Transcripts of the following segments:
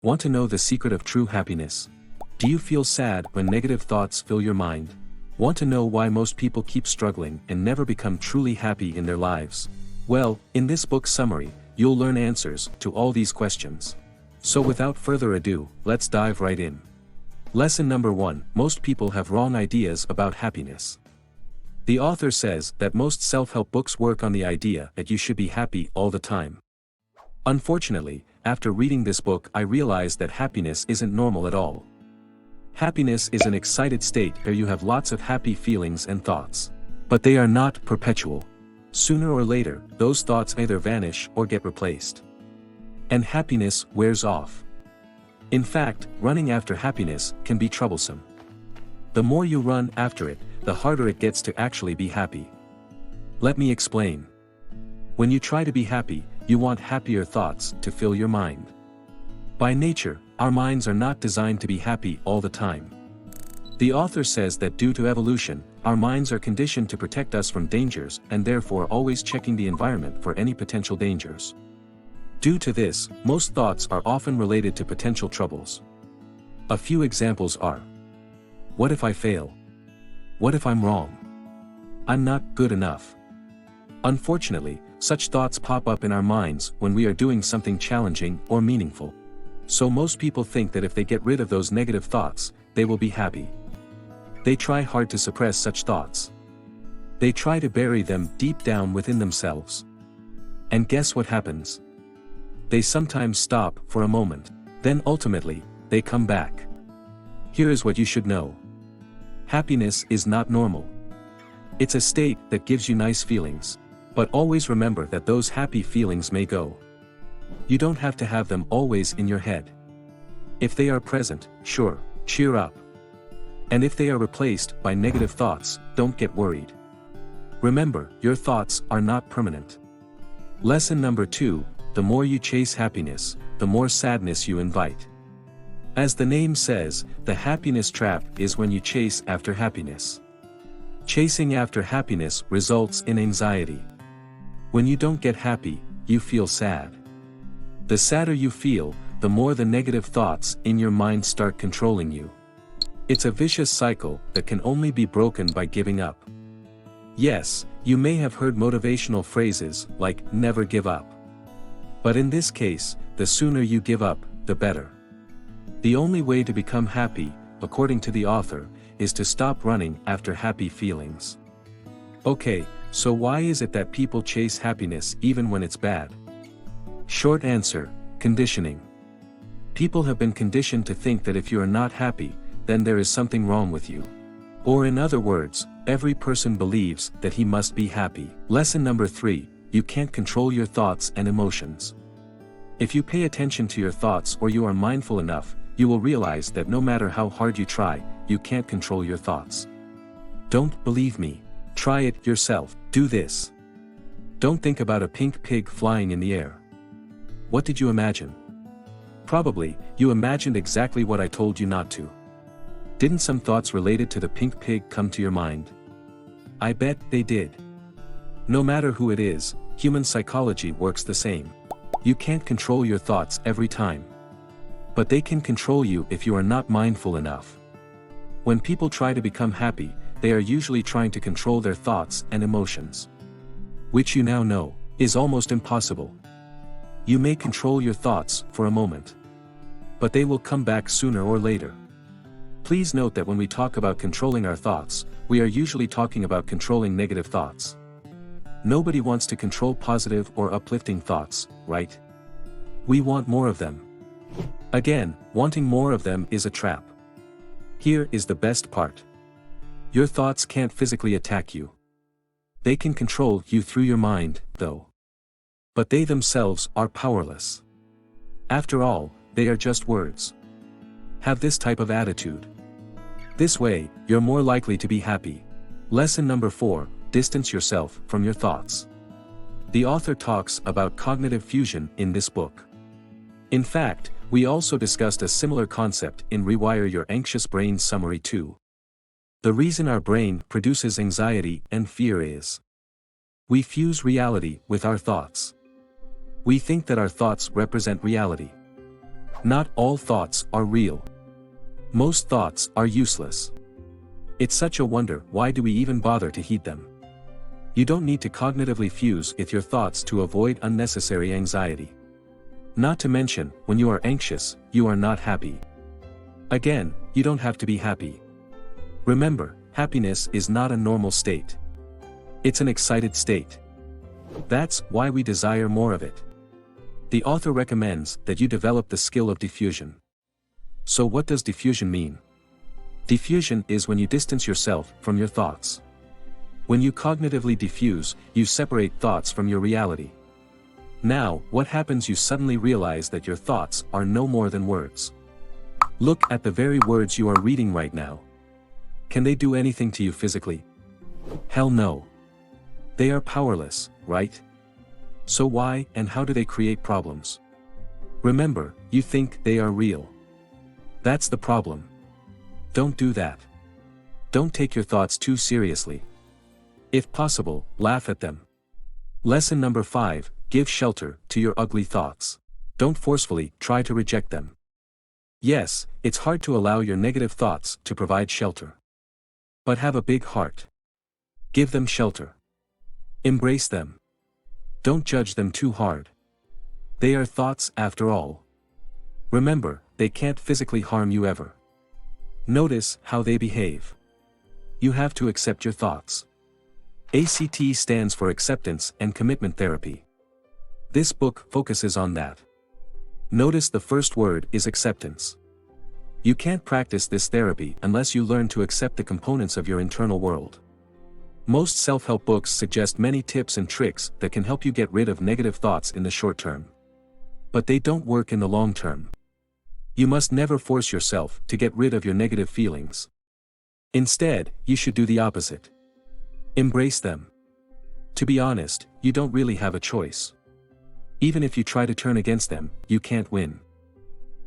Want to know the secret of true happiness? Do you feel sad when negative thoughts fill your mind? Want to know why most people keep struggling and never become truly happy in their lives? Well, in this book summary, you'll learn answers to all these questions. So without further ado, let's dive right in. Lesson number 1: Most people have wrong ideas about happiness. The author says that most self-help books work on the idea that you should be happy all the time. Unfortunately, after reading this book I realized that happiness isn't normal at all. Happiness is an excited state where you have lots of happy feelings and thoughts. But they are not perpetual. Sooner or later, those thoughts either vanish or get replaced. And happiness wears off. In fact, running after happiness can be troublesome. The more you run after it, the harder it gets to actually be happy. Let me explain. When you try to be happy, you want happier thoughts to fill your mind. By nature, our minds are not designed to be happy all the time. The author says that due to evolution, our minds are conditioned to protect us from dangers and therefore always checking the environment for any potential dangers. Due to this, most thoughts are often related to potential troubles. A few examples are: what if I fail? What if I'm wrong? I'm not good enough. Unfortunately, such thoughts pop up in our minds when we are doing something challenging or meaningful. So most people think that if they get rid of those negative thoughts, they will be happy. They try hard to suppress such thoughts. They try to bury them deep down within themselves. And guess what happens? They sometimes stop for a moment, then ultimately, they come back. Here is what you should know. Happiness is not normal. It's a state that gives you nice feelings. But always remember that those happy feelings may go. You don't have to have them always in your head. If they are present, sure, cheer up. And if they are replaced by negative thoughts, don't get worried. Remember, your thoughts are not permanent. Lesson number 2: the more you chase happiness, the more sadness you invite. As the name says, the happiness trap is when you chase after happiness. Chasing after happiness results in anxiety. When you don't get happy, you feel sad. The sadder you feel, the more the negative thoughts in your mind start controlling you. It's a vicious cycle that can only be broken by giving up. Yes, you may have heard motivational phrases like "never give up." But in this case, the sooner you give up, the better. The only way to become happy, according to the author, is to stop running after happy feelings. Okay, so why is it that people chase happiness even when it's bad? Short answer: conditioning. People have been conditioned to think that if you are not happy, then there is something wrong with you. Or in other words, every person believes that he must be happy. Lesson number 3: you can't control your thoughts and emotions. If you pay attention to your thoughts or you are mindful enough, you will realize that no matter how hard you try, you can't control your thoughts. Don't believe me? Try it yourself. Do this. Don't think about a pink pig flying in the air. What did you imagine? Probably, you imagined exactly what I told you not to. Didn't some thoughts related to the pink pig come to your mind? I bet they did. No matter who it is, human psychology works the same. You can't control your thoughts every time. But they can control you if you are not mindful enough. When people try to become happy, they are usually trying to control their thoughts and emotions. Which you now know, is almost impossible. You may control your thoughts for a moment. But they will come back sooner or later. Please note that when we talk about controlling our thoughts, we are usually talking about controlling negative thoughts. Nobody wants to control positive or uplifting thoughts, right? We want more of them. Again, wanting more of them is a trap. Here is the best part. Your thoughts can't physically attack you. They can control you through your mind, though. But they themselves are powerless. After all, they are just words. Have this type of attitude. This way, you're more likely to be happy. Lesson number 4: distance yourself from your thoughts. The author talks about cognitive fusion in this book. In fact, we also discussed a similar concept in Rewire Your Anxious Brain Summary 2. The reason our brain produces anxiety and fear is we fuse reality with our thoughts. We think that our thoughts represent reality. Not all thoughts are real. Most thoughts are useless. It's such a wonder, why do we even bother to heed them? You don't need to cognitively fuse with your thoughts to avoid unnecessary anxiety. Not to mention, when you are anxious, you are not happy. Again, you don't have to be happy. Remember, happiness is not a normal state. It's an excited state. That's why we desire more of it. The author recommends that you develop the skill of diffusion. So what does diffusion mean? Diffusion is when you distance yourself from your thoughts. When you cognitively diffuse, you separate thoughts from your reality. Now, what happens? You suddenly realize that your thoughts are no more than words. Look at the very words you are reading right now. Can they do anything to you physically? Hell no. They are powerless, right? So why and how do they create problems? Remember, you think they are real. That's the problem. Don't do that. Don't take your thoughts too seriously. If possible, laugh at them. Lesson number 5, give shelter to your ugly thoughts. Don't forcefully try to reject them. Yes, it's hard to allow your negative thoughts to provide shelter. But have a big heart. Give them shelter. Embrace them. Don't judge them too hard. They are thoughts after all. Remember, they can't physically harm you ever. Notice how they behave. You have to accept your thoughts. ACT stands for Acceptance and Commitment Therapy. This book focuses on that. Notice the first word is acceptance. You can't practice this therapy unless you learn to accept the components of your internal world. Most self-help books suggest many tips and tricks that can help you get rid of negative thoughts in the short term. But they don't work in the long term. You must never force yourself to get rid of your negative feelings. Instead, you should do the opposite. Embrace them. To be honest, you don't really have a choice. Even if you try to turn against them, you can't win.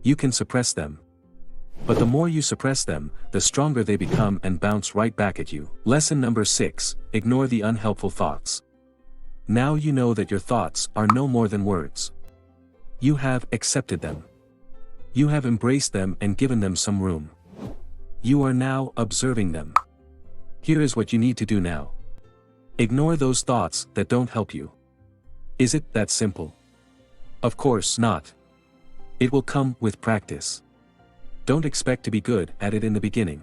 You can suppress them. But the more you suppress them, the stronger they become and bounce right back at you. Lesson number 6, ignore the unhelpful thoughts. Now you know that your thoughts are no more than words. You have accepted them. You have embraced them and given them some room. You are now observing them. Here is what you need to do now. Ignore those thoughts that don't help you. Is it that simple? Of course not. It will come with practice. Don't expect to be good at it in the beginning.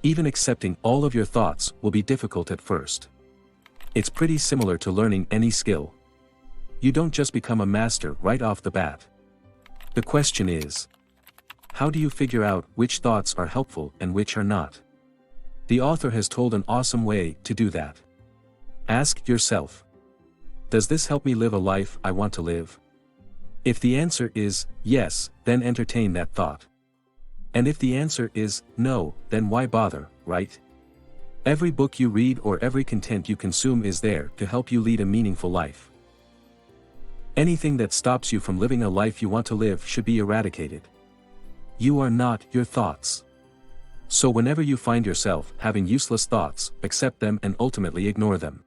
Even accepting all of your thoughts will be difficult at first. It's pretty similar to learning any skill. You don't just become a master right off the bat. The question is, how do you figure out which thoughts are helpful and which are not? The author has told an awesome way to do that. Ask yourself, does this help me live a life I want to live? If the answer is yes, then entertain that thought. And if the answer is no, then why bother, right? Every book you read or every content you consume is there to help you lead a meaningful life. Anything that stops you from living a life you want to live should be eradicated. You are not your thoughts. So whenever you find yourself having useless thoughts, accept them and ultimately ignore them.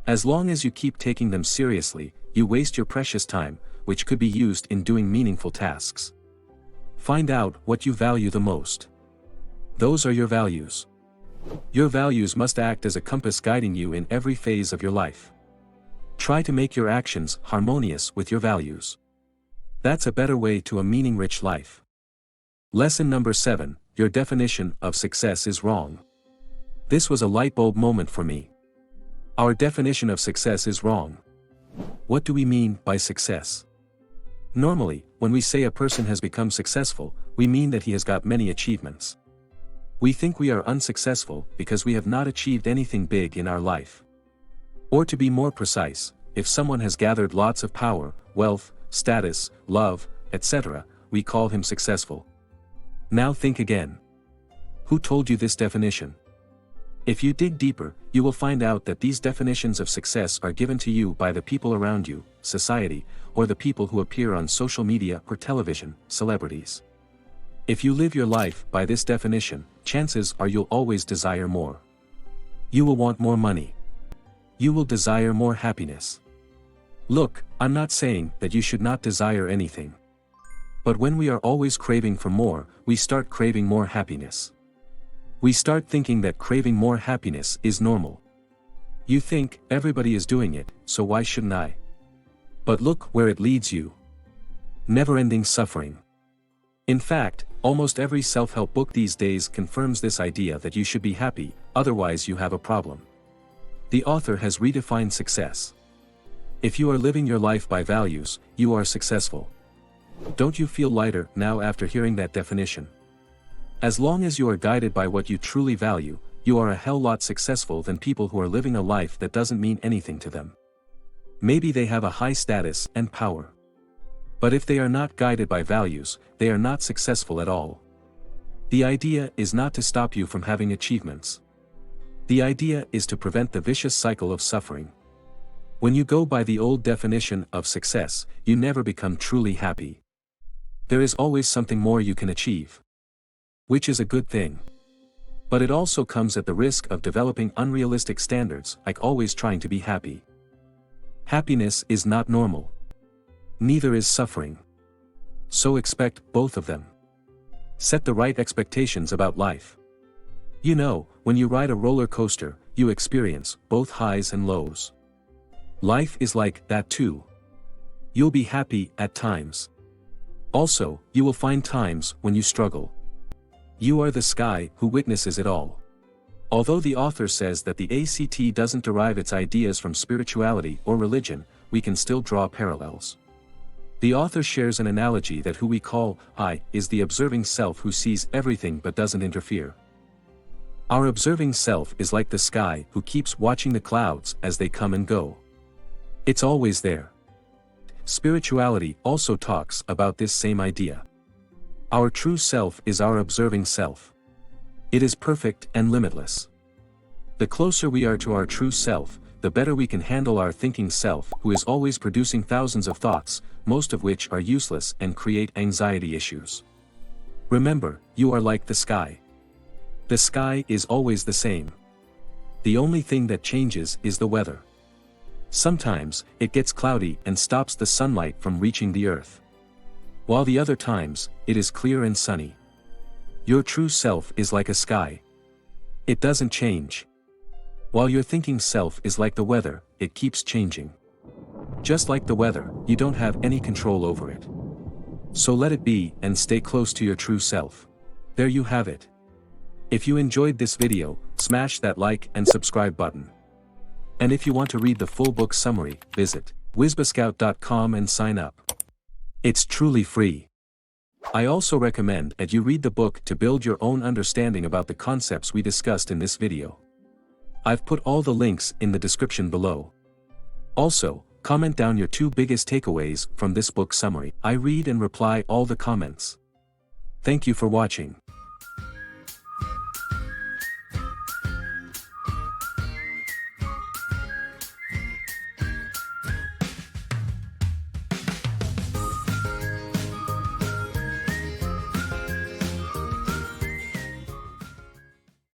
As long as you keep taking them seriously, you waste your precious time, which could be used in doing meaningful tasks. Find out what you value the most. Those are your values. Your values must act as a compass guiding you in every phase of your life. Try to make your actions harmonious with your values. That's a better way to a meaning-rich life. Lesson number 7, your definition of success is wrong. This was a light bulb moment for me. Our definition of success is wrong. What do we mean by success? Normally, when we say a person has become successful, we mean that he has got many achievements. We think we are unsuccessful because we have not achieved anything big in our life. Or to be more precise, if someone has gathered lots of power, wealth, status, love, etc., we call him successful. Now think again. Who told you this definition? If you dig deeper, you will find out that these definitions of success are given to you by the people around you, society, or the people who appear on social media or television, celebrities. If you live your life by this definition, chances are you'll always desire more. You will want more money. You will desire more happiness. Look, I'm not saying that you should not desire anything. But when we are always craving for more, we start craving more happiness. We start thinking that craving more happiness is normal. You think, everybody is doing it, so why shouldn't I? But look where it leads you. Never-ending suffering. In fact, almost every self-help book these days confirms this idea that you should be happy, otherwise you have a problem. The author has redefined success. If you are living your life by values, you are successful. Don't you feel lighter now after hearing that definition? As long as you are guided by what you truly value, you are a hell lot successful than people who are living a life that doesn't mean anything to them. Maybe they have a high status and power. But if they are not guided by values, they are not successful at all. The idea is not to stop you from having achievements. The idea is to prevent the vicious cycle of suffering. When you go by the old definition of success, you never become truly happy. There is always something more you can achieve. Which is a good thing. But it also comes at the risk of developing unrealistic standards, like always trying to be happy. Happiness is not normal. Neither is suffering. So expect both of them. Set the right expectations about life. You know, when you ride a roller coaster, you experience both highs and lows. Life is like that too. You'll be happy at times. Also, you will find times when you struggle. You are the sky who witnesses it all. Although the author says that the ACT doesn't derive its ideas from spirituality or religion, we can still draw parallels. The author shares an analogy that who we call I is the observing self who sees everything but doesn't interfere. Our observing self is like the sky who keeps watching the clouds as they come and go. It's always there. Spirituality also talks about this same idea. Our true self is our observing self. It is perfect and limitless. The closer we are to our true self, the better we can handle our thinking self who is always producing thousands of thoughts, most of which are useless and create anxiety issues. Remember, you are like the sky. The sky is always the same. The only thing that changes is the weather. Sometimes, it gets cloudy and stops the sunlight from reaching the earth. While the other times, it is clear and sunny. Your true self is like a sky. It doesn't change. While your thinking self is like the weather, it keeps changing. Just like the weather, you don't have any control over it. So let it be and stay close to your true self. There you have it. If you enjoyed this video, smash that like and subscribe button. And if you want to read the full book summary, visit WizBuskOut.com and sign up. It's truly free. I also recommend that you read the book to build your own understanding about the concepts we discussed in this video. I've put all the links in the description below. Also, comment down your 2 biggest takeaways from this book summary. I read and reply all the comments. Thank you for watching.